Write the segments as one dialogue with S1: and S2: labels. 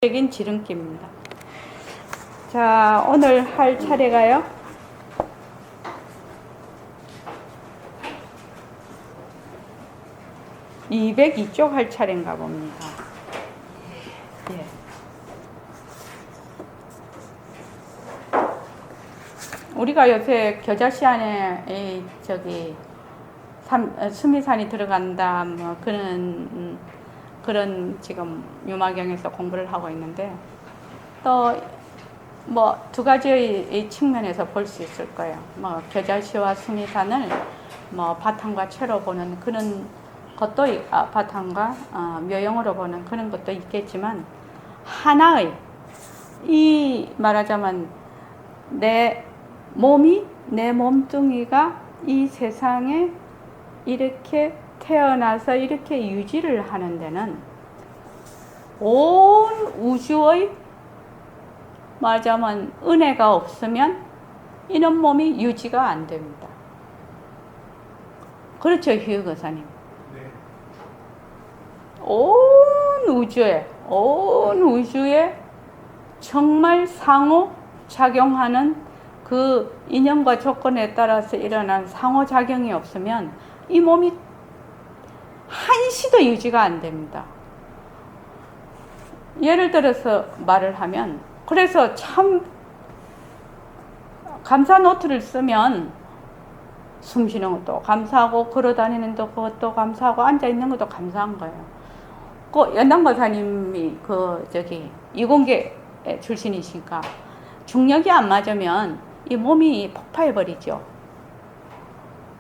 S1: 적인 지름길입니다. 자, 오늘 할 차례가요. 202쪽 할 차례인가 봅니다. 예. 우리가 요새 겨자씨안에 수미산이 들어간다 뭐 그런 지금 유마경에서 공부를 하고 있는데, 또 뭐 두 가지의 측면에서 볼 수 있을 거예요. 뭐 겨자씨와 수미산을 뭐 바탕과 채로 보는 그런 것도 바탕과 묘형으로 보는 그런 것도 있겠지만, 하나의 이 말하자면 내 몸뚱이가 이 세상에 이렇게 태어나서 이렇게 유지를 하는 데는 온 우주의 말하자면 은혜가 없으면 이런 몸이 유지가 안 됩니다. 그렇죠, 휴 교사님? 네. 온 우주에 정말 상호작용하는 그 인연과 조건에 따라서 일어난 상호작용이 없으면 이 몸이 한시도 유지가 안 됩니다. 예를 들어서 말을 하면, 그래서 참 감사 노트를 쓰면 숨 쉬는 것도 감사하고 걸어다니는 것도 감사하고 앉아있는 것도 감사한 거예요. 그 연당고사님이 이공계 출신이시니까 중력이 안 맞으면 이 몸이 폭파해버리죠.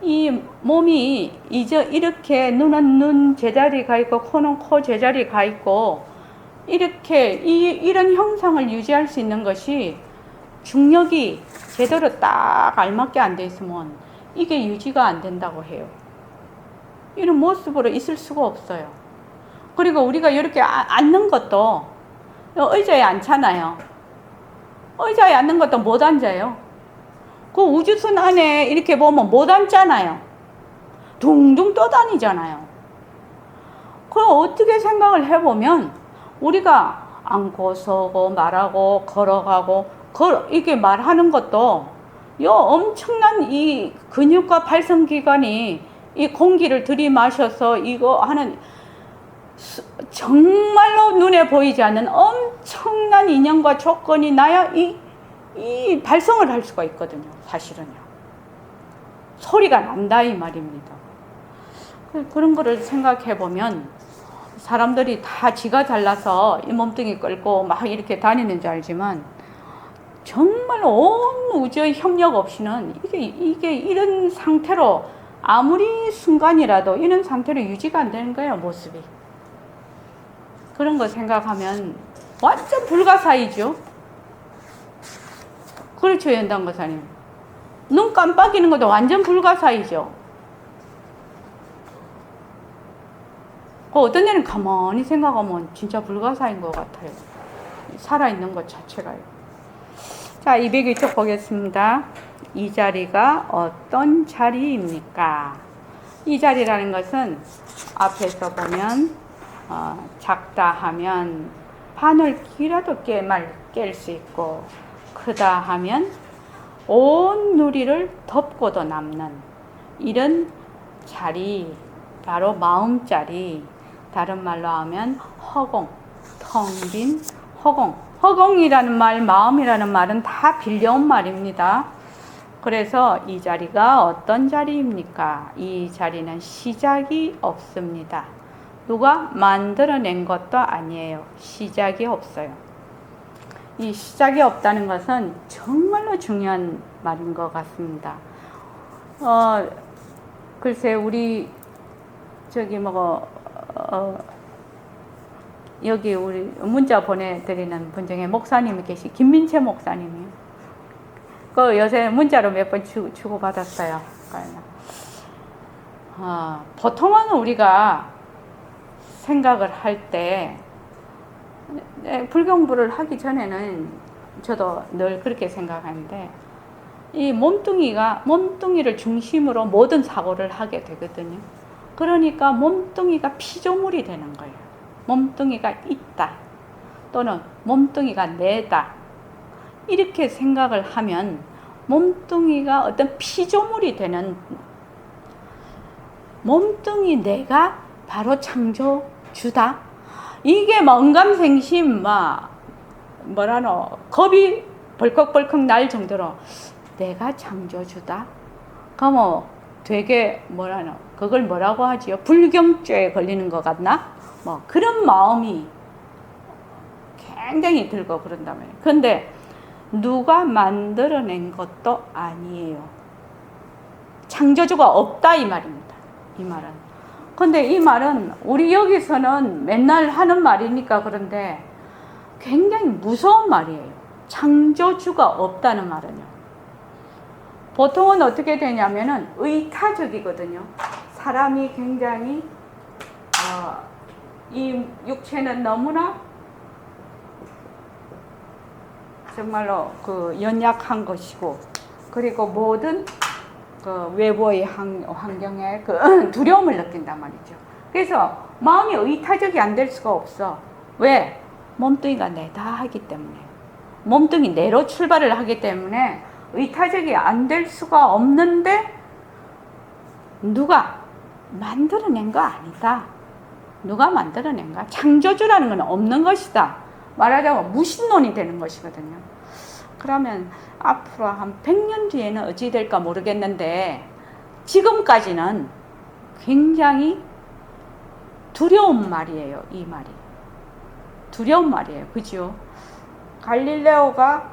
S1: 이 몸이 이제 이렇게 눈은 눈 제자리 가 있고 코는 코 제자리 가 있고 이렇게 이런 형상을 유지할 수 있는 것이 중력이 제대로 딱 알맞게 안 돼 있으면 이게 유지가 안 된다고 해요. 이런 모습으로 있을 수가 없어요. 그리고 우리가 이렇게 앉는 것도 의자에 앉잖아요. 의자에 앉는 것도 못 앉아요. 그 우주선 안에 이렇게 보면 못 앉잖아요. 둥둥 떠다니잖아요. 그럼 어떻게 생각을 해보면 우리가 앉고 서고 말하고 걸어가고 이게 말하는 것도 엄청난 이 근육과 발성기관이 이 공기를 들이마셔서 이거 하는 정말로 눈에 보이지 않는 엄청난 인연과 조건이 나야 이 발성을 할 수가 있거든요. 사실은요. 소리가 난다 이 말입니다. 그런 거를 생각해 보면 사람들이 다 지가 잘나서 이 몸뚱이 끌고 막 이렇게 다니는 줄 알지만, 정말 온 우주의 협력 없이는 이게 이런 상태로 아무리 순간이라도 이런 상태로 유지가 안 되는 거예요, 모습이. 그런 거 생각하면 완전 불가사의죠. 그렇죠, 연당고사님. 눈 깜빡이는 것도 완전 불가사의죠. 어떤 데는 가만히 생각하면 진짜 불가사의인 것 같아요. 살아있는 것 자체가요. 자, 202쪽 보겠습니다. 이 자리가 어떤 자리입니까? 이 자리라는 것은 앞에서 보면 작다 하면 바늘기라도 깰 수 있고, 크다 하면 온 누리를 덮고도 남는 이런 자리, 바로 마음자리. 다른 말로 하면 허공, 텅 빈 허공. 허공이라는 말, 마음이라는 말은 다 빌려온 말입니다. 그래서 이 자리가 어떤 자리입니까? 이 자리는 시작이 없습니다. 누가 만들어낸 것도 아니에요. 시작이 없어요. 이 시작이 없다는 것은 정말로 중요한 말인 것 같습니다. 글쎄, 우리 여기 우리 문자 보내드리는 분 중에 목사님이 김민채 목사님이요. 그 요새 문자로 몇 번 주고받았어요. 보통은 우리가 생각을 할 때, 불경부를 하기 전에는 저도 늘 그렇게 생각하는데, 이 몸뚱이를 중심으로 모든 사고를 하게 되거든요. 그러니까 몸뚱이가 피조물이 되는 거예요. 몸뚱이가 있다. 또는 몸뚱이가 내다 이렇게 생각을 하면 몸뚱이가 어떤 피조물이 되는, 몸뚱이 내가 바로 창조주다. 이게 막 언감생심 막 뭐라노 겁이 벌컥벌컥 날 정도로 내가 창조주다. 그럼 되게 뭐라노 그걸 뭐라고 하지요? 불경죄에 걸리는 것 같나? 뭐 그런 마음이 굉장히 들고 그런다면, 근데 누가 만들어낸 것도 아니에요. 창조주가 없다 이 말입니다. 이 말은. 근데 이 말은 우리 여기서는 맨날 하는 말이니까 그런데 굉장히 무서운 말이에요. 창조주가 없다는 말은요. 보통은 어떻게 되냐면은 의타적이거든요. 사람이 굉장히 이 육체는 너무나 정말로 그 연약한 것이고, 그리고 모든 그 외부의 환경에 그 두려움을 느낀단 말이죠. 그래서 마음이 의타적이 안 될 수가 없어. 왜? 몸뚱이가 내다 하기 때문에, 몸뚱이 내로 출발을 하기 때문에 의타적이 안 될 수가 없는데, 누가 만들어낸 거 아니다. 누가 만들어낸가? 창조주라는 건 없는 것이다. 말하자면 무신론이 되는 것이거든요. 그러면 앞으로 한 100년 뒤에는 어찌 될까 모르겠는데, 지금까지는 굉장히 두려운 말이에요. 이 말이 두려운 말이에요. 그죠? 갈릴레오가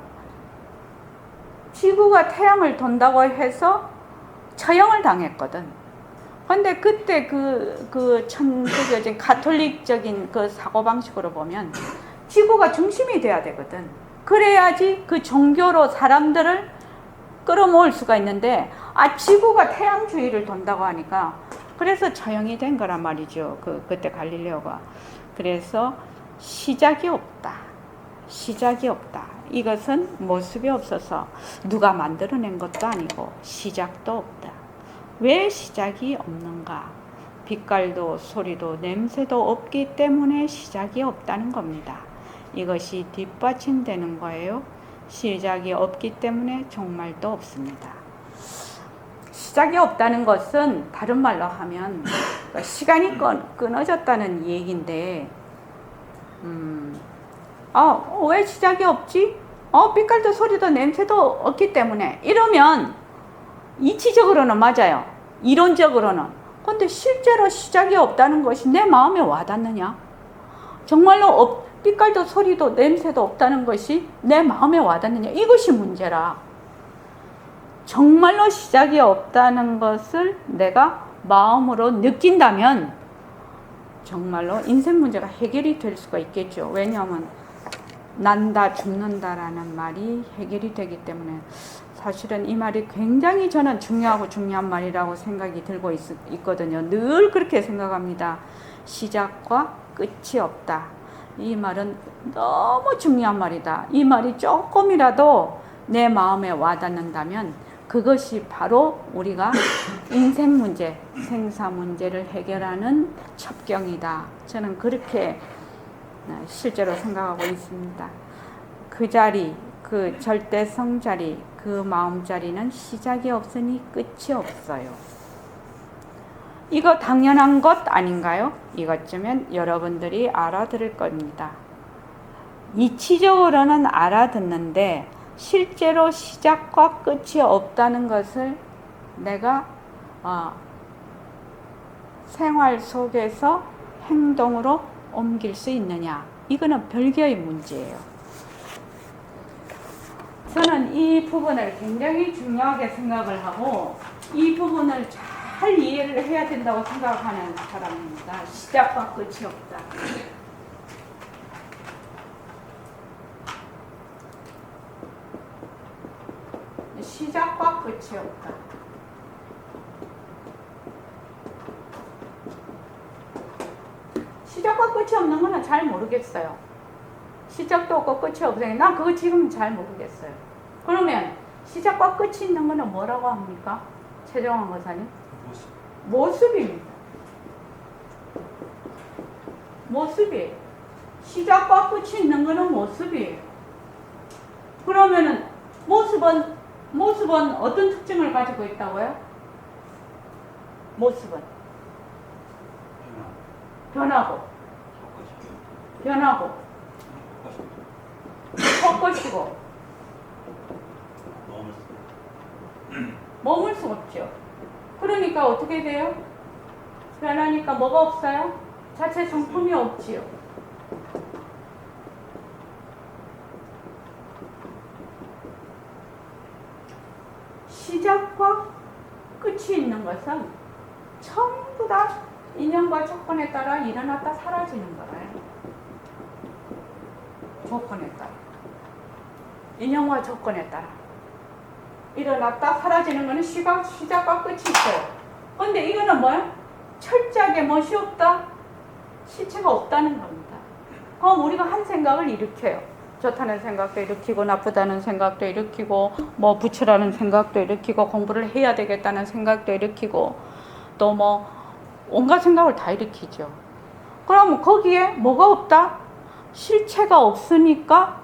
S1: 지구가 태양을 돈다고 해서 처형을 당했거든. 근데 그때 그 천주교적인 가톨릭적인 그 사고방식으로 보면 지구가 중심이 돼야 되거든. 그래야지 그 종교로 사람들을 끌어모을 수가 있는데, 지구가 태양 주위를 돈다고 하니까, 그래서 처형이 된 거란 말이죠. 그때 갈릴레오가. 그래서 시작이 없다. 시작이 없다. 이것은 모습이 없어서 누가 만들어낸 것도 아니고 시작도 없다. 왜 시작이 없는가? 빛깔도 소리도 냄새도 없기 때문에 시작이 없다는 겁니다. 이것이 뒷받침되는 거예요. 시작이 없기 때문에 종말도 없습니다. 시작이 없다는 것은 다른 말로 하면 시간이 끊어졌다는 얘기인데, 왜 시작이 없지? 빛깔도 소리도 냄새도 없기 때문에, 이러면 이치적으로는 맞아요. 이론적으로는. 근데 실제로 시작이 없다는 것이 내 마음에 와닿느냐? 정말로 빛깔도 소리도 냄새도 없다는 것이 내 마음에 와닿느냐? 이것이 문제라. 정말로 시작이 없다는 것을 내가 마음으로 느낀다면 정말로 인생 문제가 해결이 될 수가 있겠죠. 왜냐하면 난다 죽는다라는 말이 해결이 되기 때문에, 사실은 이 말이 굉장히 저는 중요한 말이라고 생각이 들고 있거든요. 늘 그렇게 생각합니다. 시작과 끝이 없다. 이 말은 너무 중요한 말이다. 이 말이 조금이라도 내 마음에 와닿는다면 그것이 바로 우리가 인생 문제, 생사 문제를 해결하는 첩경이다. 저는 그렇게 실제로 생각하고 있습니다. 그 자리, 그 절대성 자리, 그 마음 자리는 시작이 없으니 끝이 없어요. 이거 당연한 것 아닌가요? 이것쯤은 여러분들이 알아들을 겁니다. 이치적으로는 알아듣는데 실제로 시작과 끝이 없다는 것을 내가 생활 속에서 행동으로 옮길 수 있느냐? 이거는 별개의 문제예요. 저는 이 부분을 굉장히 중요하게 생각을 하고 이 부분을 잘 이해를 해야 된다고 생각하는 사람입니다. 시작과 끝이 없다. 시작과 끝이 없다. 시작과 끝이 없는 거는 잘 모르겠어요. 시작도 없고 끝이 없어요. 난 그거 지금 잘 모르겠어요. 그러면 시작과 끝이 있는 거는 뭐라고 합니까? 최정환 거사님? 모습입니다. 모습이에요. 시작과 끝이 있는 거는 모습이에요. 그러면은 모습은 어떤 특징을 가지고 있다고요? 모습은 변하고 헛것이고 머물 수 없죠. 그러니까 어떻게 돼요? 변하니까 뭐가 없어요? 자체 성품이 없지요. 시작과 끝이 있는 것은 전부 다 인연과 조건에 따라 일어났다 사라지는 거예요. 조건에 따라. 인연과 조건에 따라. 일어났다 사라지는 거는 시작과 끝이 있어요. 근데 이거는 뭐야? 철저하게 멋이 없다? 실체가 없다는 겁니다. 그럼 우리가 한 생각을 일으켜요. 좋다는 생각도 일으키고 나쁘다는 생각도 일으키고 뭐 부처라는 생각도 일으키고 공부를 해야 되겠다는 생각도 일으키고 또 뭐 온갖 생각을 다 일으키죠. 그럼 거기에 뭐가 없다? 실체가 없으니까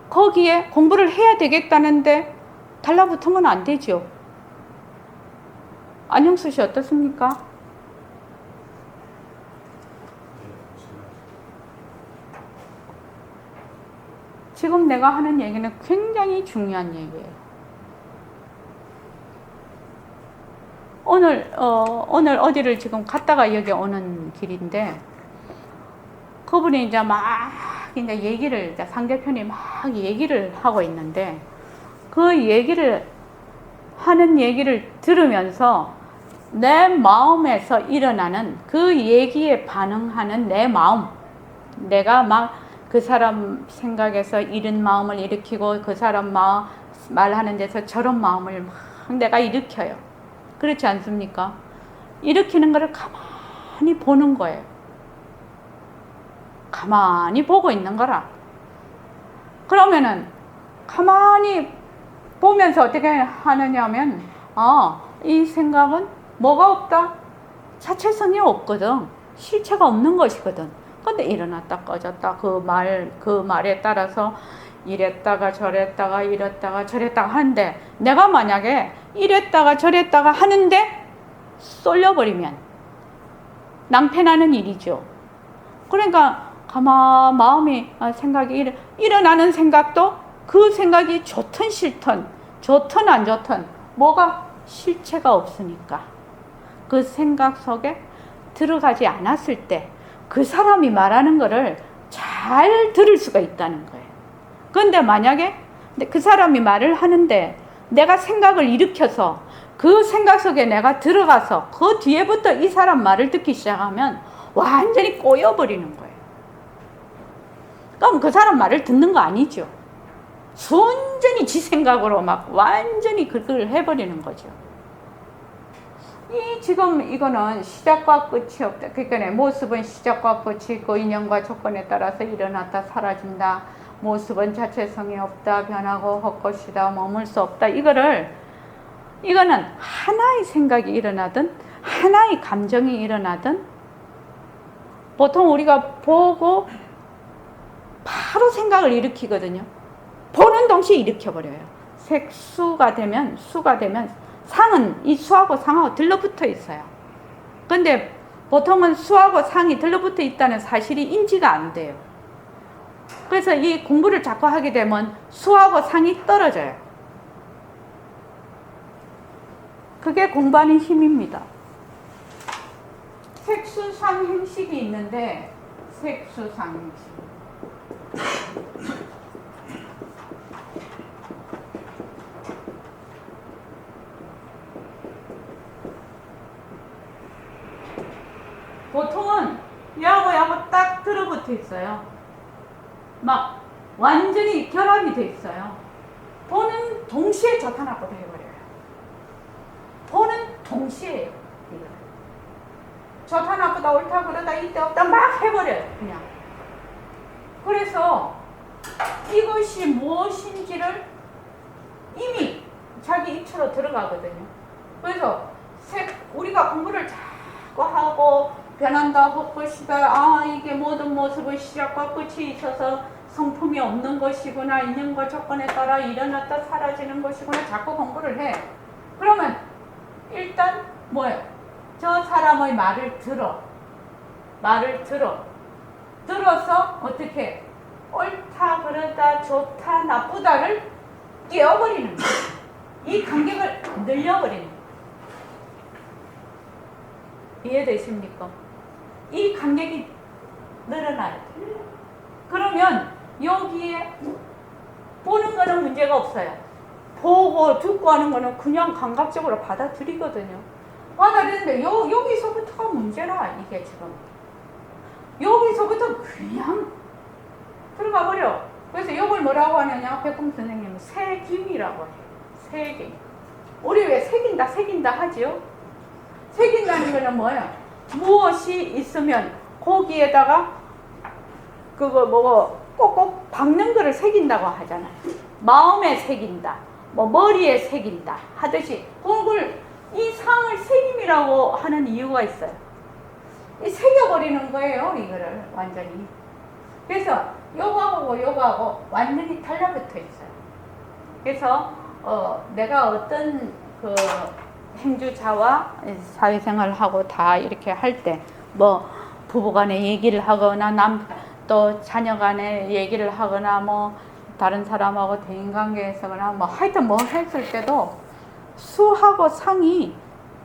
S1: 거기에 공부를 해야 되겠다는데 달라붙으면 안 되죠. 안영수 씨 어떻습니까? 지금 내가 하는 얘기는 굉장히 중요한 얘기예요. 오늘 어디를 지금 갔다가 여기 오는 길인데, 그분이 이제 상대편이 막 얘기를 하고 있는데, 그 얘기를 들으면서 내 마음에서 일어나는 그 얘기에 반응하는 내 마음, 내가 막 그 사람 생각에서 이런 마음을 일으키고 그 사람 말하는 데서 저런 마음을 막 내가 일으켜요. 그렇지 않습니까? 일으키는 거를 가만히 보는 거예요. 가만히 보고 있는 거라. 그러면은 가만히 보면서 어떻게 하느냐면, 이 생각은 뭐가 없다? 자체성이 없거든. 실체가 없는 것이거든. 근데 일어났다 꺼졌다 그 말에 따라서 이랬다가 저랬다가 이랬다가 저랬다가 하는데, 내가 만약에 이랬다가 저랬다가 하는데 쏠려버리면 낭패나는 일이죠. 그러니까 마음이 생각이 일어나는 생각도 그 생각이 좋든 싫든 좋든 안 좋든 뭐가 실체가 없으니까 그 생각 속에 들어가지 않았을 때 그 사람이 말하는 거를 잘 들을 수가 있다는 거예요. 그런데 만약에 그 사람이 말을 하는데 내가 생각을 일으켜서 그 생각 속에 내가 들어가서 그 뒤에부터 이 사람 말을 듣기 시작하면 완전히 꼬여버리는 거예요. 그럼 그 사람 말을 듣는 거 아니죠. 순전히 지 생각으로 막 완전히 그걸 해버리는 거죠. 지금 이거는 시작과 끝이 없다. 그러니까 모습은 시작과 끝이 있고 인연과 조건에 따라서 일어났다 사라진다. 모습은 자체성이 없다. 변하고 헛것이다. 머물 수 없다. 이거는 하나의 생각이 일어나든 하나의 감정이 일어나든 보통 우리가 보고 바로 생각을 일으키거든요. 보는 동시에 일으켜버려요. 수가 되면 상은 이 수하고 상하고 들러붙어 있어요. 근데 보통은 수하고 상이 들러붙어 있다는 사실이 인지가 안 돼요. 그래서 이 공부를 자꾸 하게 되면 수하고 상이 떨어져요. 그게 공부하는 힘입니다. 색수상 행식이 있는데, 색수상 행식. 보통은 야하고 딱 들어붙어 있어요. 막 완전히 결합이 돼 있어요. 보는 동시에 좋다 나쁘다 해버려요. 보는 동시에요. 좋다 나쁘다 옳다 그러다 이때 없다 막 해버려요. 그냥. 그래서 이것이 무엇인지를 이미 자기 입으로 들어가거든요. 그래서 우리가 공부를 자꾸 하고 변한다 할 것이다. 아, 이게 모든 모습의 시작과 끝이 있어서 성품이 없는 것이구나. 인연과 조건에 따라 일어났다 사라지는 것이구나. 자꾸 공부를 해. 그러면 일단 뭐예요? 저 사람의 말을 들어. 들어서 어떻게 옳다, 그러다, 좋다, 나쁘다를 깨워버리는 거예요. 이 간격을 늘려버리는 거예요. 이해되십니까? 이 간격이 늘어나야 돼요. 그러면 여기에 보는 거는 문제가 없어요. 보고 듣고 하는 거는 그냥 감각적으로 받아들이거든요. 받아들이는데 여기서부터가 문제라. 이게 지금 여기서부터 그냥 들어가 버려. 그래서 이걸 뭐라고 하느냐, 백금 선생님은 새김이라고 해요. 새김. 우리 왜 새긴다 하지요? 새긴다는 거는 뭐예요? 무엇이 있으면 거기에다가 그거 뭐고 꼭꼭 박는 거를 새긴다고 하잖아요. 마음에 새긴다, 뭐 머리에 새긴다 하듯이 그걸 이 상을 새김이라고 하는 이유가 있어요. 이 새겨버리는 거예요, 이거를 완전히. 그래서 요거하고 완전히 달라붙어 있어요. 그래서 내가 어떤 그 행주자와 사회생활을 하고 다 이렇게 할 때 뭐 부부간에 얘기를 하거나 또 자녀간에 얘기를 하거나 뭐 다른 사람하고 대인관계에서거나 뭐 하여튼 뭐 했을 때도 수하고 상이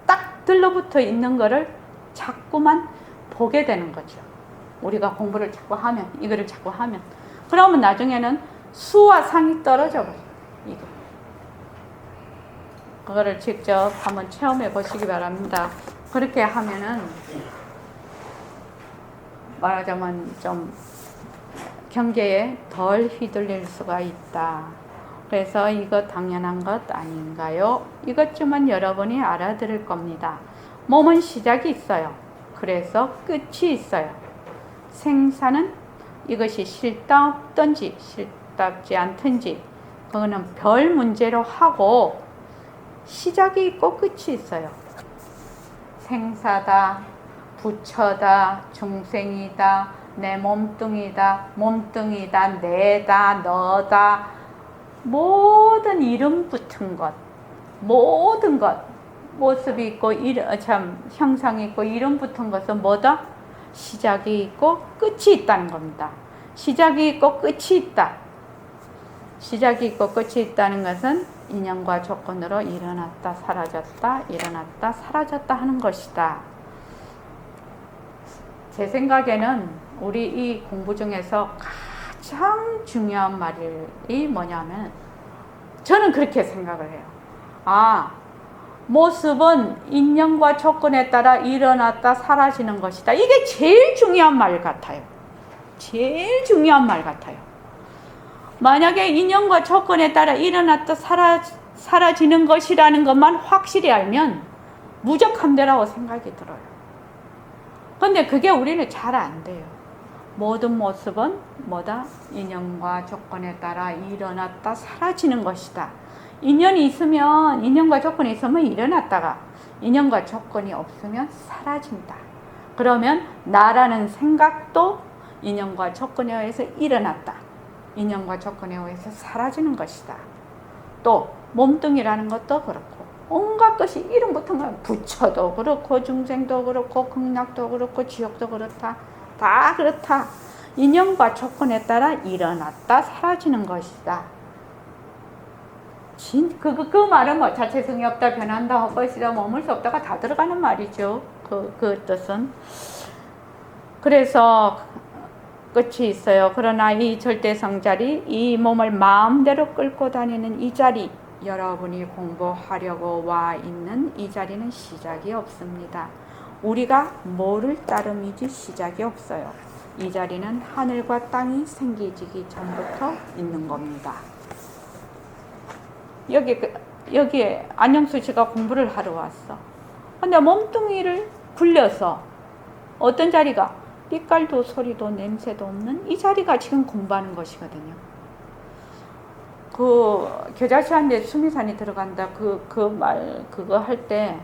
S1: 딱 들러붙어 있는 거를 자꾸만 보게 되는 거죠. 우리가 공부를 자꾸 하면, 이거를 자꾸 하면, 그러면 나중에는 수와 상이 떨어져 버려요. 이거. 그거를 직접 한번 체험해 보시기 바랍니다. 그렇게 하면은 말하자면 좀 경계에 덜 휘둘릴 수가 있다. 그래서 이거 당연한 것 아닌가요? 이것쯤은 여러분이 알아들을 겁니다. 몸은 시작이 있어요. 그래서 끝이 있어요. 생사는 이것이 싫답든지 싫답지 않든지 그거는 별 문제로 하고 시작이 있고 끝이 있어요. 생사다, 부처다, 중생이다, 내 몸뚱이다, 내다, 너다, 모든 이름 붙은 것, 모든 것, 모습이 있고 형상이 있고 이름 붙은 것은 뭐다? 시작이 있고 끝이 있다는 겁니다. 시작이 있고 끝이 있다. 시작이 있고 끝이 있다는 것은 인연과 조건으로 일어났다 사라졌다 일어났다 사라졌다 하는 것이다. 제 생각에는 우리 이 공부 중에서 가장 중요한 말이 뭐냐면 저는 그렇게 생각을 해요. 모습은 인연과 조건에 따라 일어났다 사라지는 것이다. 이게 제일 중요한 말 같아요. 제일 중요한 말 같아요. 만약에 인연과 조건에 따라 일어났다 사라지는 것이라는 것만 확실히 알면 무적함대라고 생각이 들어요. 근데 그게 우리는 잘 안 돼요. 모든 모습은 뭐다? 인연과 조건에 따라 일어났다 사라지는 것이다. 인연이 있으면, 인연과 조건이 있으면 일어났다가 인연과 조건이 없으면 사라진다. 그러면 나라는 생각도 인연과 조건에 의해서 일어났다. 인연과 조건에 의해서 사라지는 것이다. 또 몸뚱이라는 것도 그렇고 온갖 것이 이름 붙은 건 부처도 그렇고 중생도 그렇고 극락도 그렇고 지옥도 그렇다. 다 그렇다. 인연과 조건에 따라 일어났다 사라지는 것이다. 그 말은 뭐 자체성이 없다 변한다 할 것이다 머물 수 없다가 다 들어가는 말이죠. 그 뜻은. 그래서 끝이 있어요. 그러나 이 절대성자리, 이 몸을 마음대로 끌고 다니는 이 자리, 여러분이 공부하려고 와 있는 이 자리는 시작이 없습니다. 우리가 뭐를 따름이지 시작이 없어요. 이 자리는 하늘과 땅이 생기지기 전부터 있는 겁니다. 여기에 안영수 씨가 공부를 하러 왔어. 근데 몸뚱이를 굴려서 어떤 자리가 빛깔도 소리도 냄새도 없는 이 자리가 지금 공부하는 것이거든요. 그 겨자씨한테 수미산이 들어간다 그거 할 때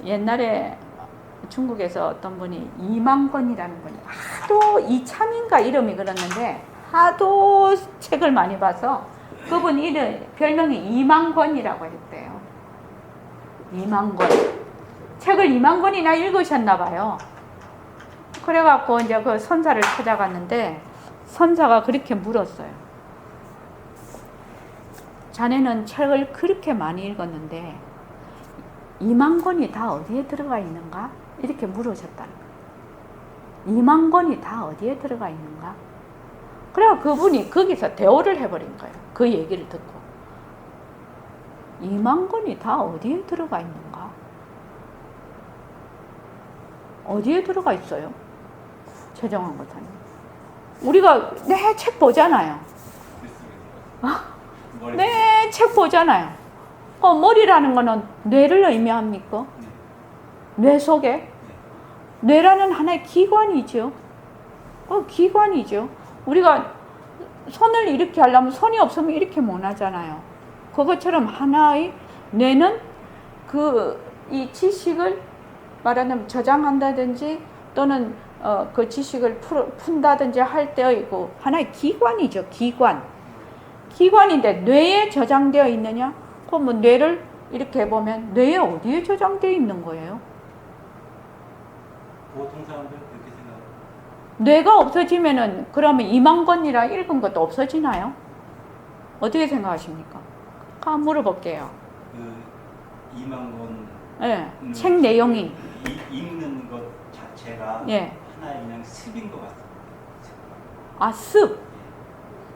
S1: 옛날에 중국에서 어떤 분이 이망권이라는 분이 하도 이참인가 이름이 그랬는데 하도 책을 많이 봐서 그분 이름 별명이 이망권이라고 했대요. 이망권. 책을 2만 권이나 읽으셨나 봐요. 그래갖고 이제 그 선사를 찾아갔는데 선사가 그렇게 물었어요. 자네는 책을 그렇게 많이 읽었는데 2만 권이 다 어디에 들어가 있는가? 이렇게 물으셨다는 거예요. 2만 권이 다 어디에 들어가 있는가? 그래서 그분이 거기서 대오를 해버린 거예요. 그 얘기를 듣고. 2만 권이 다 어디에 들어가 있는가? 어디에 들어가 있어요? 최정환 고사님. 우리가 내 책 보잖아요. 내 책 보잖아요. 머리라는 거는 뇌를 의미합니까? 뇌 속에? 뇌라는 하나의 기관이죠. 기관이죠. 우리가 손을 이렇게 하려면 손이 없으면 이렇게 못 하잖아요. 그것처럼 하나의 뇌는 이 지식을 말하자면 저장한다든지 또는 그 지식을 푼다든지 할 때이고 하나의 기관이죠. 기관인데 뇌에 저장되어 있느냐? 그럼 뇌를 이렇게 보면 뇌에 어디에 저장되어 있는 거예요?
S2: 보통 사람들 그렇게 생각해요.
S1: 뇌가 없어지면은 그러면 2만 권이라 읽은 것도 없어지나요? 어떻게 생각하십니까? 한번 물어볼게요.
S2: 그 2만 권.
S1: 네, 책 내용이
S2: 읽는 것 자체가
S1: 예.
S2: 하나의 그냥 습인 것 같습니다.
S1: 아, 습.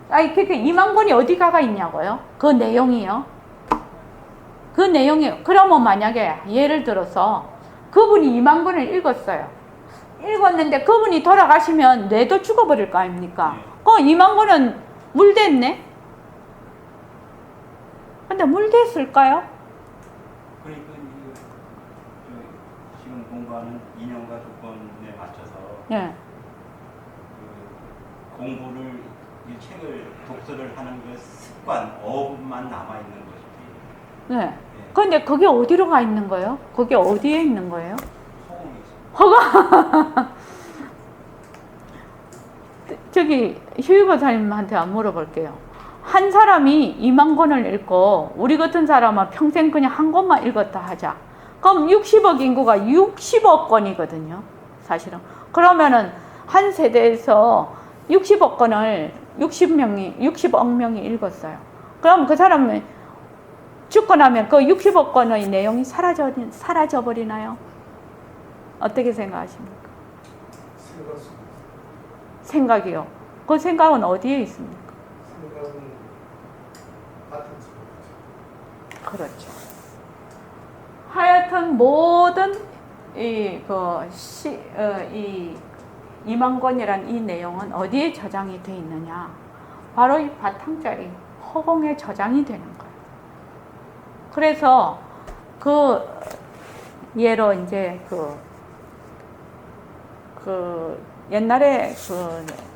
S1: 아니, 그러니까 2만 권이 어디 가가 있냐고요? 그 내용이요. 그 내용이, 그러면 만약에 예를 들어서 그분이 2만 권을 읽었어요. 읽었는데 그분이 돌아가시면 뇌도 죽어버릴 거 아닙니까? 그 2만 권은 물됐네? 근데 물됐을까요?
S2: 그러니까 지금 공부하는 인연과 조건에 맞춰서
S1: 예.
S2: 그 공부를 이 책을 독서를 하는 그 습관, 어업만 남아 있는 것이지.
S1: 네. 근데 그게 어디로 가 있는 거예요? 그게 어디에 있는 거예요?
S2: 허공이
S1: 저기 휴유보사님한테 물어볼게요. 한 사람이 2만 권을 읽고 우리 같은 사람은 평생 그냥 한 권만 읽었다 하자. 그럼 60억 인구가 60억 권이거든요. 사실은. 그러면은 한 세대에서 60억 권을 60억 명이 읽었어요. 그럼 그 사람은 죽고 나면 그 60억 권의 내용이 사라져 버리나요? 어떻게 생각하십니까? 생각이요. 그 생각은 어디에 있습니까?
S3: 생각은 같은
S1: 그렇죠. 하여튼 모든 이 2만 권이란 이 내용은 어디에 저장이 되어 있느냐? 바로 이 바탕자리 허공에 저장이 되는 거예요. 그래서 그 예로 이제 옛날에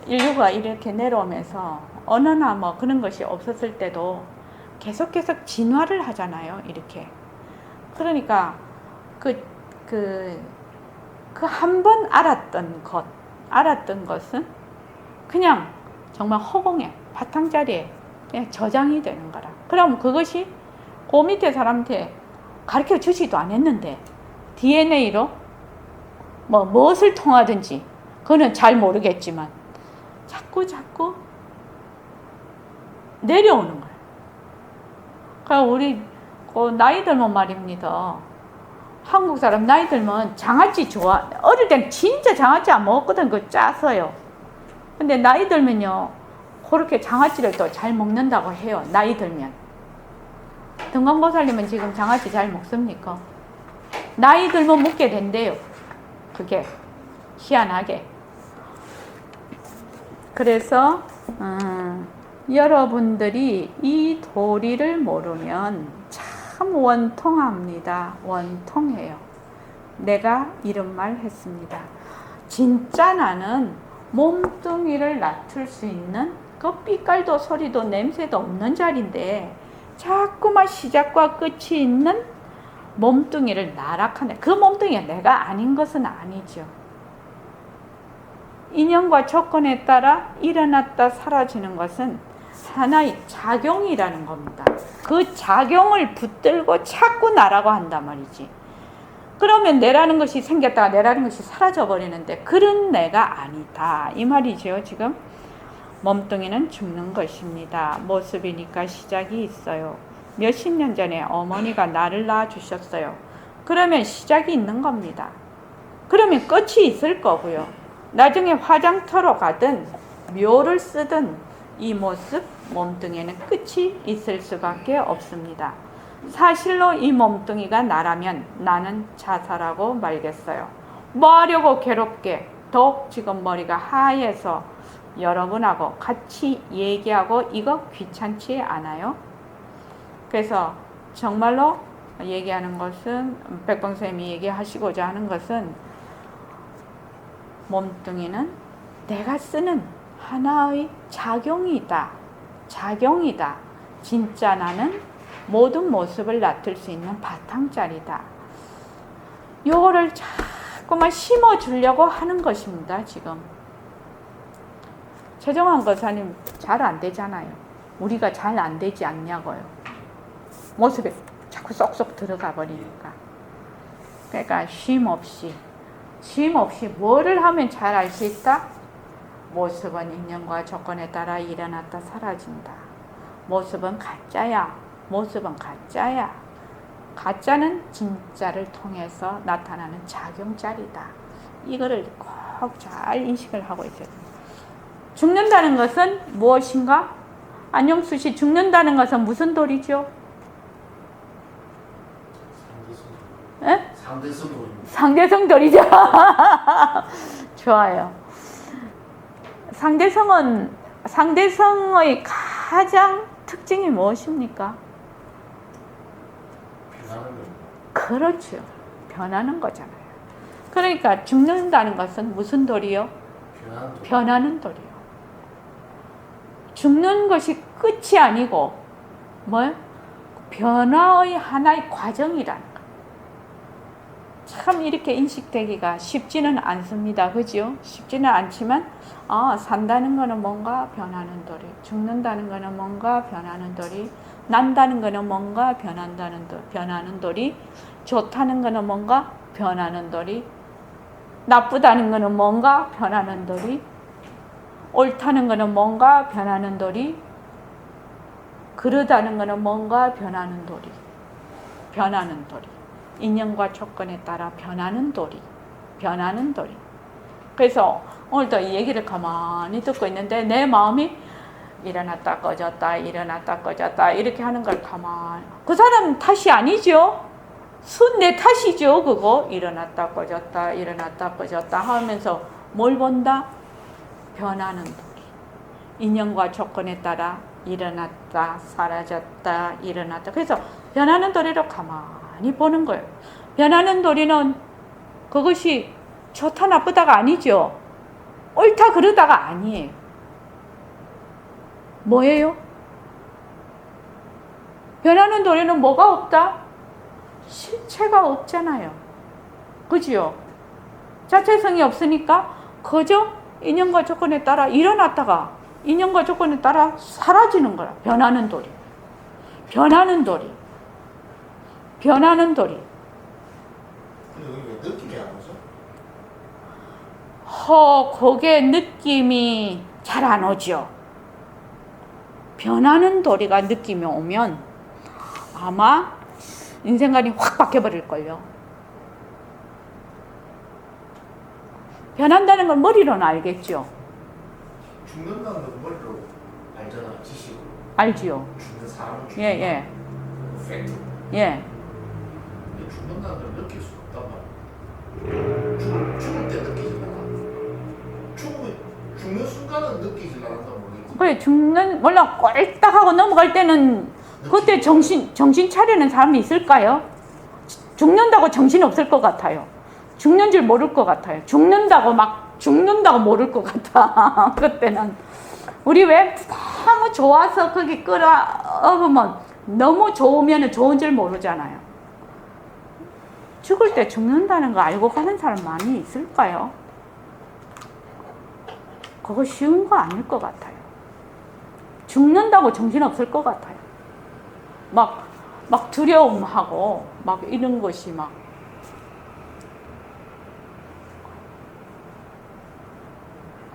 S1: 인류가 이렇게 내려오면서 언어나 뭐 그런 것이 없었을 때도 계속 진화를 하잖아요. 이렇게. 그러니까 한 번 알았던 것은 그냥 정말 허공에 바탕자리에 그냥 저장이 되는 거라. 그럼 그것이 그 밑에 사람한테 가르쳐 주지도 않았는데 DNA로 무엇을 통하든지 그거는 잘 모르겠지만 자꾸 내려오는 거예요. 그러니까 우리 나이 들면 말입니다. 한국 사람 나이 들면 장아찌 좋아. 어릴 땐 진짜 장아찌 안 먹었거든. 그거 짜서요. 근데 나이 들면요. 그렇게 장아찌를 또 잘 먹는다고 해요. 나이 들면. 등광보살님은 지금 장아찌 잘 먹습니까? 나이 들면 먹게 된대요. 그게 희한하게. 그래서 여러분들이 이 도리를 모르면 참 원통합니다. 원통해요. 내가 이런 말 했습니다. 진짜 나는 몸뚱이를 낮출 수 있는 그 빛깔도 소리도 냄새도 없는 자리인데 자꾸만 시작과 끝이 있는 몸뚱이를 나락하네. 그 몸뚱이가 내가 아닌 것은 아니죠. 인연과 조건에 따라 일어났다 사라지는 것은 하나의 작용이라는 겁니다. 그 작용을 붙들고 자꾸 나라고 한단 말이지. 그러면 내라는 것이 생겼다가 내라는 것이 사라져 버리는데 그런 내가 아니다. 이 말이죠. 지금 몸뚱이는 죽는 것입니다. 모습이니까 시작이 있어요. 몇십 년 전에 어머니가 나를 낳아주셨어요. 그러면 시작이 있는 겁니다. 그러면 끝이 있을 거고요. 나중에 화장터로 가든 묘를 쓰든 이 모습 몸뚱이에는 끝이 있을 수밖에 없습니다. 사실로 이 몸뚱이가 나라면 나는 자살하고 말겠어요. 뭐 하려고 괴롭게 더욱 지금 머리가 하얘서 여러분하고 같이 얘기하고 이거 귀찮지 않아요? 그래서 정말로 얘기하는 것은 백봉선생님이 얘기하시고자 하는 것은 몸뚱이는 내가 쓰는 하나의 작용이다. 작용이다. 진짜 나는 모든 모습을 나타낼 수 있는 바탕자리다. 요거를 자꾸만 심어주려고 하는 것입니다. 지금 최정환 권사님 잘 안 되잖아요. 우리가 잘 안 되지 않냐고요. 모습에 자꾸 쏙쏙 들어가 버리니까. 그러니까 쉼 없이 뭐를 하면 잘 알 수 있다? 모습은 인연과 조건에 따라 일어났다 사라진다. 모습은 가짜야. 모습은 가짜야. 가짜는 진짜를 통해서 나타나는 작용자리다. 이거를 꼭 잘 인식을 하고 있어야 됩니다. 죽는다는 것은 무엇인가? 안영수 씨, 죽는다는 것은 무슨 도리죠? 에?
S3: 상대성 도리입니다.
S1: 상대성 도리죠. 좋아요. 상대성의 가장 특징이 무엇입니까?
S3: 변하는 겁니다.
S1: 그렇죠. 변하는 거잖아요. 그러니까 죽는다는 것은 무슨 도리요? 변하는 도리요. 죽는 것이 끝이 아니고 뭐? 변화의 하나의 과정이라는 거. 참 이렇게 인식되기가 쉽지는 않습니다. 그죠? 쉽지는 않지만 산다는 거는 뭔가 변하는 도리, 죽는다는 거는 뭔가 변하는 도리, 난다는 거는 뭔가 변하는 도리, 좋다는 거는 뭔가 변하는 도리, 나쁘다는 거는 뭔가 변하는 도리, 옳다는 거는 뭔가 변하는 도리, 그러다는 거는 뭔가 변하는 도리. 인연과 조건에 따라 변하는 도리. 그래서 오늘도 이 얘기를 가만히 듣고 있는데 내 마음이 일어났다 꺼졌다 이렇게 하는 걸 가만히. 그 사람 탓이 아니죠. 내 탓이죠. 그거 일어났다 꺼졌다 하면서 뭘 본다? 변하는 도리. 인연과 조건에 따라 일어났다 사라졌다 일어났다. 그래서 변하는 도리로 가만히 보는 거예요. 변하는 도리는 그것이 좋다 나쁘다가 아니죠. 옳다 그러다가 아니에요. 뭐예요? 변하는 도리는 뭐가 없다? 실체가 없잖아요. 그죠? 자체성이 없으니까 그저 인연과 조건에 따라 일어났다가 인연과 조건에 따라 사라지는 거야. 변하는 도리.
S3: 근데 여기 왜 느낌이 안 오죠?
S1: 그게 느낌이 잘 안 오죠. 변하는 도리가 느낌이 오면 아마 인생관이 확 바뀌어버릴걸요. 변한다는 건 머리로는 알겠죠.
S3: 죽는다는 건 머리로 알잖아, 지식으로.
S1: 알지요.
S3: 죽는 사람은
S1: 예.
S3: 팩트.
S1: 예.
S3: 근데 죽는다는 걸 느낄 수 없단 말이야. 죽을 때 느끼지 않아. 죽는 순간은 느끼지 않는다 모르겠지.
S1: 그래, 몰라, 꼴딱하고 넘어갈 때는 그때 정신 차리는 사람이 있을까요? 죽는다고 정신 없을 것 같아요. 죽는 줄 모를 것 같아요. 죽는다고 모를 것 같아. 그때는. 우리 왜 너무 좋아서 거기 끌어오면 너무 좋으면 좋은 줄 모르잖아요. 죽을 때 죽는다는 거 알고 가는 사람 많이 있을까요? 그거 쉬운 거 아닐 것 같아요. 죽는다고 정신없을 것 같아요. 막 두려움하고 막 이런 것이 막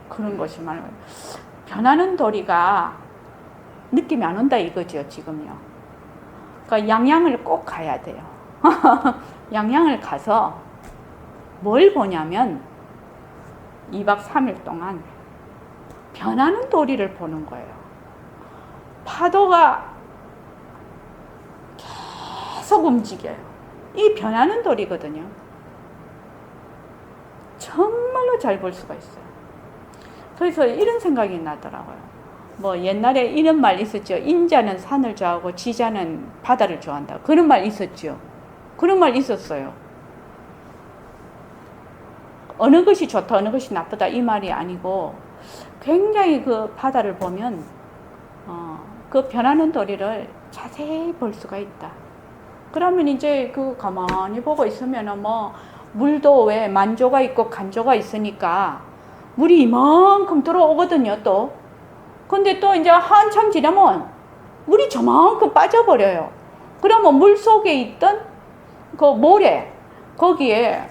S1: 그런 것이 말고 변하는 도리가 느낌이 안 온다 이거죠 지금요. 그러니까 양양을 꼭 가야 돼요. 양양을 가서 뭘 보냐면 2박 3일 동안 변하는 도리를 보는 거예요. 파도가 계속 움직여요. 이 변하는 도리거든요. 정말로 잘 볼 수가 있어요. 그래서 이런 생각이 나더라고요. 뭐 옛날에 이런 말 있었죠. 인자는 산을 좋아하고 지자는 바다를 좋아한다. 그런 말 있었죠. 그런 말 있었어요. 어느 것이 좋다, 어느 것이 나쁘다 이 말이 아니고 굉장히 그 바다를 보면 그 변하는 도리를 자세히 볼 수가 있다. 그러면 이제 그 가만히 보고 있으면은 뭐 물도 왜 만조가 있고 간조가 있으니까 물이 이만큼 들어오거든요, 또. 근데 또 이제 한참 지나면 물이 저만큼 빠져버려요. 그러면 물 속에 있던 그 모래, 거기에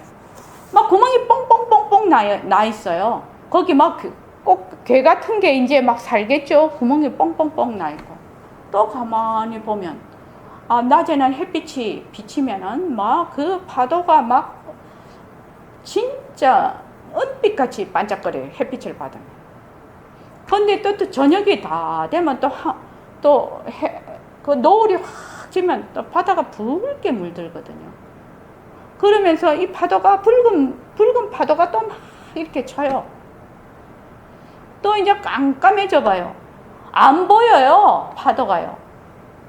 S1: 막 구멍이 뻥뻥뻥뻥 나 있어요. 거기 막 꼭 개 같은 게 이제 막 살겠죠. 구멍이 뻥뻥뻥 나 있고. 또 가만히 보면, 낮에는 햇빛이 비치면은 막 그 파도가 막 진짜 은빛같이 반짝거려요. 햇빛을 받으면. 근데 또 저녁이 다 되면 그 노을이 확 지면 또 바다가 붉게 물들거든요. 그러면서 이 파도가 붉은 파도가 또 막 이렇게 쳐요. 또 이제 깜깜해져 봐요. 안 보여요. 파도가요.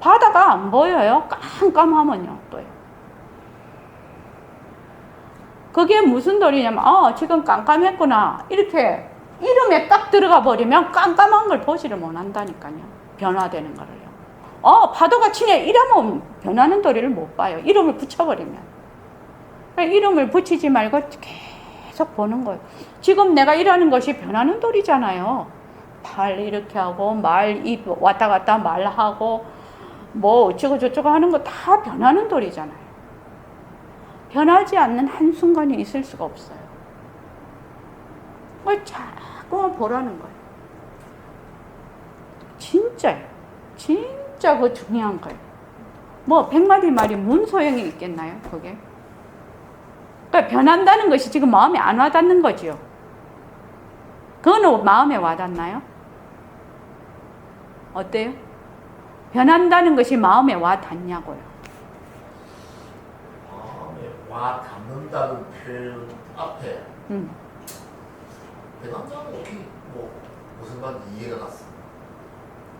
S1: 바다가 안 보여요. 깜깜하면요. 또요. 그게 무슨 도리냐면 지금 깜깜했구나. 이렇게 이름에 딱 들어가 버리면 깜깜한 걸 보지를 못한다니까요. 변화되는 거를요. 파도가 치네. 이러면 변하는 도리를 못 봐요. 이름을 붙여버리면. 이름을 붙이지 말고 계속 보는 거예요. 지금 내가 일하는 것이 변하는 도리잖아요. 발 이렇게 하고 입 왔다 갔다 말하고 뭐 어쩌고 저쩌고 하는 거 다 변하는 도리잖아요. 변하지 않는 한순간이 있을 수가 없어요. 그걸 자꾸만 보라는 거예요. 진짜예요. 진짜 그 중요한 거예요. 뭐 100마디 말이 뭔 소용이 있겠나요, 그게? 그러니까 변한다는 것이 지금 마음에 안 와닿는 거지요. 그거는 마음에 와닿나요? 어때요? 변한다는 것이 마음에 와닿냐고요.
S3: 마음에 와 닿는다는 표현 앞에 배남자는 어떻게 무슨 말인지 이해가 갔어.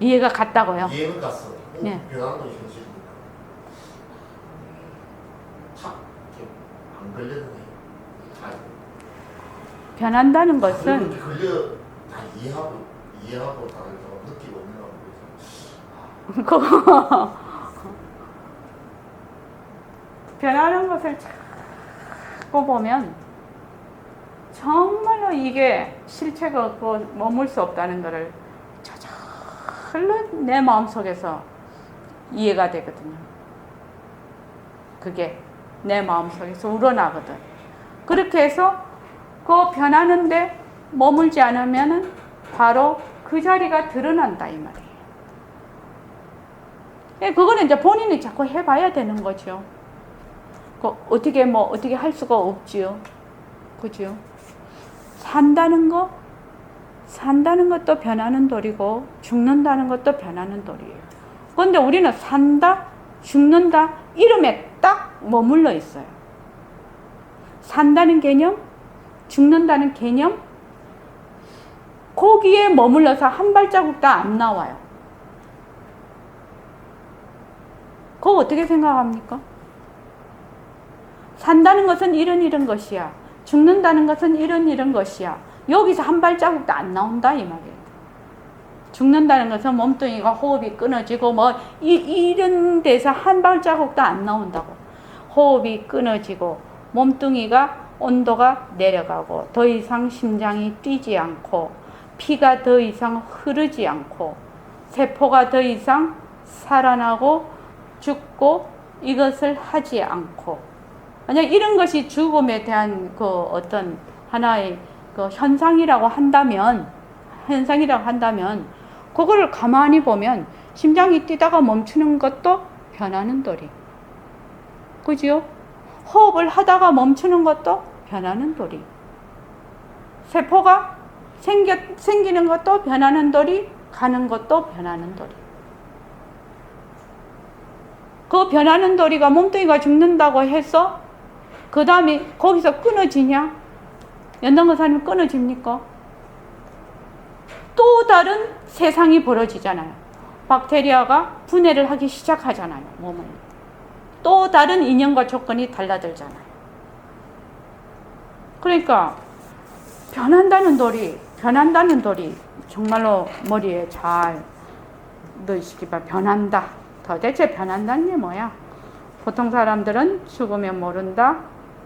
S1: 이해가 갔다고요?
S3: 이해는 갔어.
S1: 네.
S3: 변하는 건 현실이니까. 안 걸렸네.
S1: 변한다는 것은
S3: 다 이해하고 다른 느끼고 있는 거고.
S1: 변하는 것을 자꾸 보면 정말로 이게 실체가 없고 머물 수 없다는 것을 저절로 내 마음속에서 이해가 되거든요. 그게 내 마음속에서 우러나거든. 그렇게 해서 그 변하는데 머물지 않으면은 바로 그 자리가 드러난다 이 말이에요. 그거는 이제 본인이 자꾸 해봐야 되는 거죠. 어떻게 할 수가 없지요. 그죠? 산다는 것도 변하는 도리고 죽는다는 것도 변하는 도리예요. 그런데 우리는 산다, 죽는다 이름에 딱 머물러 있어요. 산다는 개념, 죽는다는 개념, 거기에 머물러서 한 발자국도 안 나와요. 그거 어떻게 생각합니까? 산다는 것은 이런 것이야. 죽는다는 것은 이런 것이야. 여기서 한 발자국도 안 나온다 이 말이에요. 죽는다는 것은 몸뚱이가 호흡이 끊어지고 이런 데서 한 발자국도 안 나온다고. 호흡이 끊어지고 몸뚱이가 온도가 내려가고 더 이상 심장이 뛰지 않고 피가 더 이상 흐르지 않고 세포가 더 이상 살아나고 죽고 이것을 하지 않고 만약 이런 것이 죽음에 대한 그 어떤 하나의 그 현상이라고 한다면 그거를 가만히 보면 심장이 뛰다가 멈추는 것도 변하는 도리. 그지요? 호흡을 하다가 멈추는 것도 변하는 도리. 세포가 생기는 것도 변하는 도리, 가는 것도 변하는 도리. 그 변하는 도리가 몸뚱이가 죽는다고 해서 그 다음에 거기서 끊어지냐? 연단거사님 끊어집니까? 또 다른 세상이 벌어지잖아요. 박테리아가 분해를 하기 시작하잖아요. 몸을. 또 다른 인연과 조건이 달라들잖아요. 그러니까 변한다는 도리 정말로 머리에 잘 넣으시기 바랍니다. 변한다. 도대체 변한다는 게 뭐야? 보통 사람들은 죽으면 모른다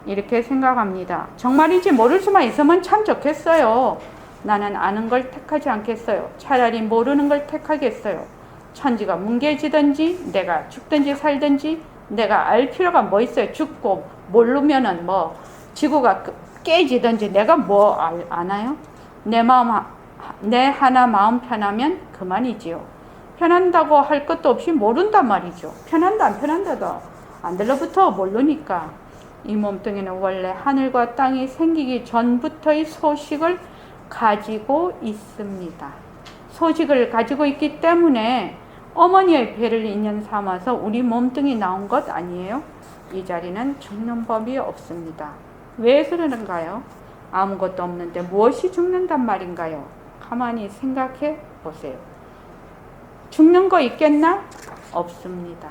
S1: 이렇게 생각합니다. 정말인지 모를 수만 있으면 참 좋겠어요. 나는 아는 걸 택하지 않겠어요. 차라리 모르는 걸 택하겠어요. 천지가 뭉개지든지 내가 죽든지 살든지 내가 알 필요가 뭐 있어요. 죽고 모르면은 뭐 지구가 깨지든지 내가 뭐 아나요? 내 하나 마음 편하면 그만이지요. 편한다고 할 것도 없이 모른단 말이죠. 편한다 안 편한다도 안 들러부터 모르니까. 이 몸뚱이는 원래 하늘과 땅이 생기기 전부터의 소식을 가지고 있습니다. 소식을 가지고 있기 때문에 어머니의 배를 인연 삼아서 우리 몸뚱이 나온 것 아니에요? 이 자리는 죽는 법이 없습니다. 왜 그러는가요? 아무것도 없는데 무엇이 죽는단 말인가요? 가만히 생각해 보세요. 죽는 거 있겠나? 없습니다.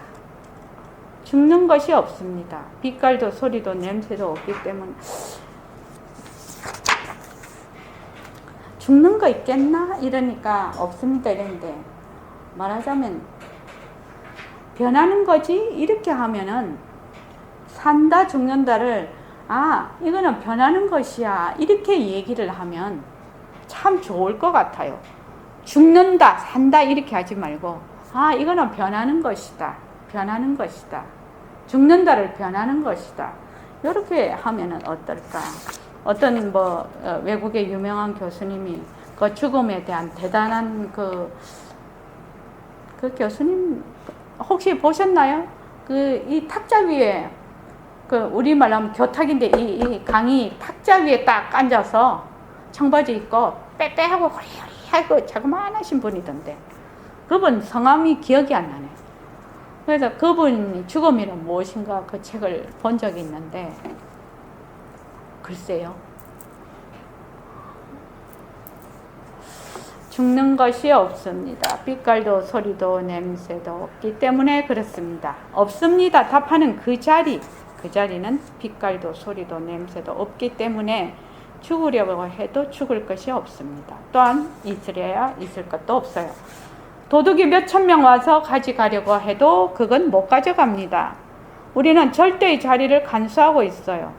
S1: 죽는 것이 없습니다. 빛깔도 소리도 냄새도 없기 때문에 죽는 거 있겠나? 이러니까 없습니다 이랬는데 말하자면 변하는 거지 이렇게 하면은 산다 죽는다를 이거는 변하는 것이야 이렇게 얘기를 하면 참 좋을 것 같아요. 죽는다 산다 이렇게 하지 말고 이거는 변하는 것이다. 변하는 것이다. 죽는다를 변하는 것이다. 이렇게 하면은 어떨까? 어떤 외국의 유명한 교수님이 그 죽음에 대한 대단한 그 교수님 혹시 보셨나요? 이 탁자 위에 우리말로 하면 교탁인데 이 강이 탁자 위에 딱 앉아서 청바지 입고 빼빼하고 호리호리하고 자그마하신 분이던데 그분 성함이 기억이 안 나네. 그래서 그분이 죽음이란 무엇인가 그 책을 본 적이 있는데 글쎄요. 죽는 것이 없습니다. 빛깔도 소리도 냄새도 없기 때문에 그렇습니다. 없습니다. 답하는 그 자리는 빛깔도 소리도 냄새도 없기 때문에 죽으려고 해도 죽을 것이 없습니다. 또한 있으려야 있을 것도 없어요. 도둑이 몇천 명 와서 가져가려고 해도 그건 못 가져갑니다. 우리는 절대의 자리를 간수하고 있어요.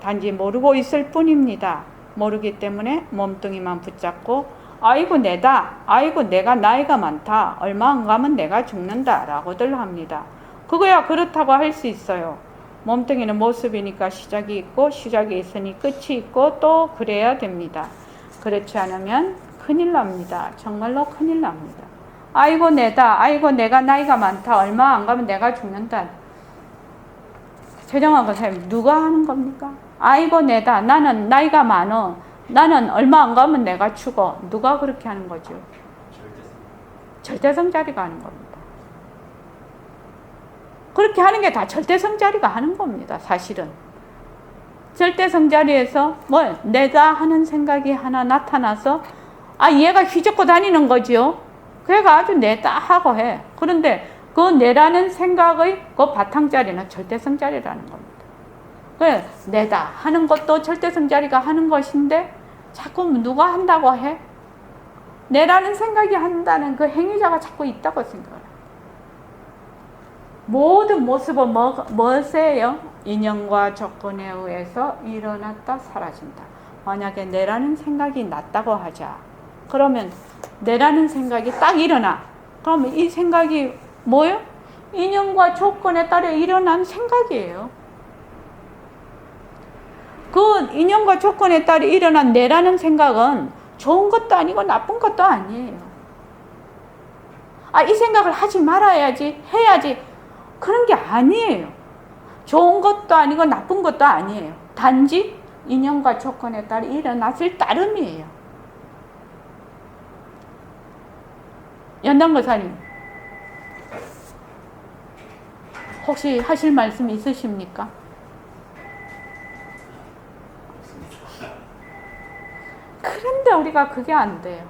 S1: 단지 모르고 있을 뿐입니다. 모르기 때문에 몸뚱이만 붙잡고 아이고 내다, 아이고 내가 나이가 많다, 얼마 안 가면 내가 죽는다 라고들 합니다. 그거야 그렇다고 할 수 있어요. 몸뚱이는 모습이니까 시작이 있고 시작이 있으니 끝이 있고 또 그래야 됩니다. 그렇지 않으면 큰일 납니다. 정말로 큰일 납니다. 아이고 내다, 아이고 내가 나이가 많다, 얼마 안 가면 내가 죽는다. 최정환 권사님 누가 하는 겁니까? 아이고 내다, 나는 나이가 많어, 나는 얼마 안 가면 내가 죽어. 누가 그렇게 하는 거죠? 절대성자리가 하는 겁니다. 그렇게 하는 게 다 절대성자리가 하는 겁니다. 사실은 절대성자리에서 내다 하는 생각이 하나 나타나서 얘가 휘젓고 다니는 거지요. 그애가 아주 내다 하고 해. 그런데 그 내라는 생각의 그 바탕자리는 절대성자리라는 겁니다. 그래 내다 하는 것도 절대성자리가 하는 것인데 자꾸 누가 한다고 해? 내라는 생각이 한다는 그 행위자가 자꾸 있다고 생각을 해요. 모든 모습은 뭐세요? 인연과 조건에 의해서 일어났다 사라진다. 만약에 내라는 생각이 났다고 하자. 그러면 내라는 생각이 딱 일어나. 그러면 이 생각이 뭐예요? 인연과 조건에 따라 일어난 생각이에요. 그 인연과 조건에 따라 일어난 내라는 생각은 좋은 것도 아니고 나쁜 것도 아니에요. 이 생각을 하지 말아야지, 해야지. 그런 게 아니에요. 좋은 것도 아니고 나쁜 것도 아니에요. 단지 인연과 조건에 따라 일어났을 따름이에요. 연단거사님, 혹시 하실 말씀 있으십니까? 그런데 우리가 그게 안 돼요.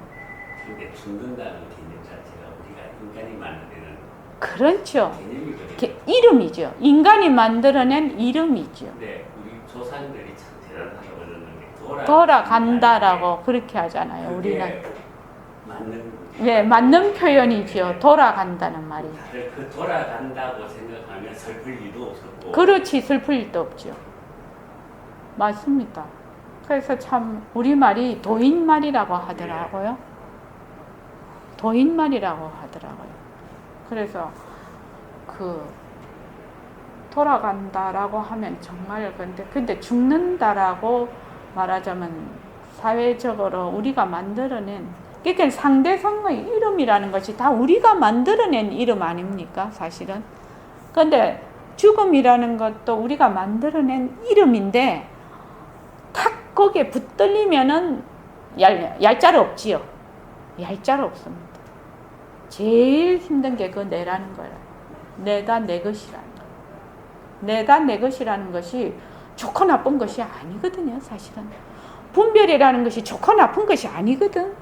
S4: 근데 죽는다는 개념 자체가 우리가 인간이 만드는
S1: 그렇죠.
S4: 개념이거든요.
S1: 이름이죠. 인간이 만들어낸 이름이죠.
S4: 네, 우리 조상들이 참 대단하다고 그러는 게
S1: 돌아간다라고 그렇게 하잖아요. 우리는.
S4: 맞는
S1: 네, 맞는 표현이죠. 돌아간다는 말이.
S4: 다들 그 돌아간다고 생각하면 슬플 일도 없었고.
S1: 그렇지, 슬플 일도 없죠. 맞습니다. 그래서 참 우리말이 도인말이라고 하더라고요. 도인말이라고 하더라고요. 그래서 돌아간다라고 하면 정말 근데 죽는다라고 말하자면 사회적으로 우리가 만들어낸, 그러니까 상대성의 이름이라는 것이 다 우리가 만들어낸 이름 아닙니까? 사실은. 근데 죽음이라는 것도 우리가 만들어낸 이름인데 탁 거기에 붙들리면은 얄짤 없지요. 얄짤 없습니다. 제일 힘든 게 그 내라는 거예요. 내가 내 것이라는 거. 내가 내 것이라는 것이 좋고 나쁜 것이 아니거든요. 사실은. 분별이라는 것이 좋고 나쁜 것이 아니거든.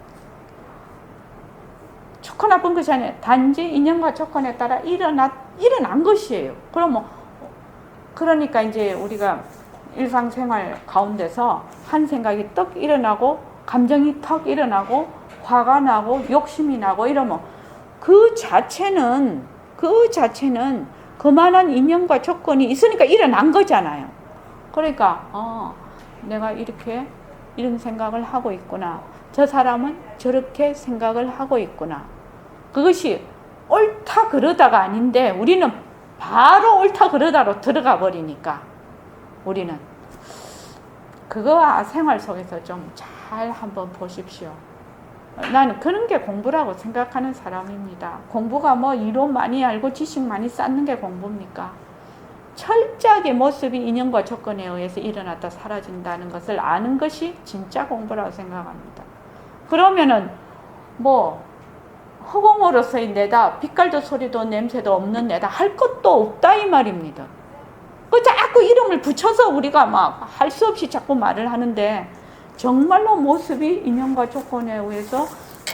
S1: 좋고 나쁜 것이 아니라 단지 인연과 조건에 따라 일어난 것이에요. 그러니까 이제 우리가 일상생활 가운데서 한 생각이 떡 일어나고 감정이 턱 일어나고 화가 나고 욕심이 나고 이러면 그 자체는 그만한 인연과 조건이 있으니까 일어난 거잖아요. 그러니까 내가 이런 생각을 하고 있구나. 저 사람은 저렇게 생각을 하고 있구나. 그것이 옳다 그러다가 아닌데 우리는 바로 옳다 그러다로 들어가 버리니까 우리는 그거와 생활 속에서 좀 잘 한번 보십시오. 나는 그런 게 공부라고 생각하는 사람입니다. 공부가 뭐 이론 많이 알고 지식 많이 쌓는 게 공부입니까? 철저하게 모습이 인연과 조건에 의해서 일어났다 사라진다는 것을 아는 것이 진짜 공부라고 생각합니다. 그러면은 허공으로서의 내다, 빛깔도 소리도 냄새도 없는 내다 할 것도 없다 이 말입니다. 자꾸 이름을 붙여서 우리가 막 할 수 없이 자꾸 말을 하는데 정말로 모습이 인연과 조건에 의해서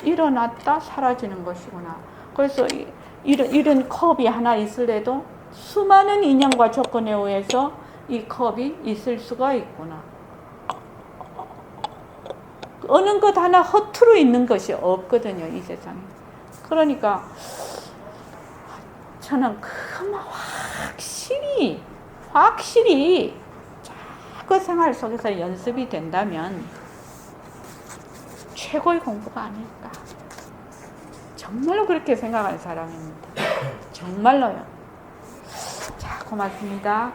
S1: 일어났다 사라지는 것이구나. 그래서 이런 컵이 하나 있으래도 수많은 인연과 조건에 의해서 이 컵이 있을 수가 있구나. 어느 것 하나 허투루 있는 것이 없거든요, 이 세상에. 그러니까 저는 확실히 자꾸 생활 속에서 연습이 된다면 최고의 공부가 아닐까. 정말로 그렇게 생각하는 사람입니다. 정말로요. 자, 고맙습니다.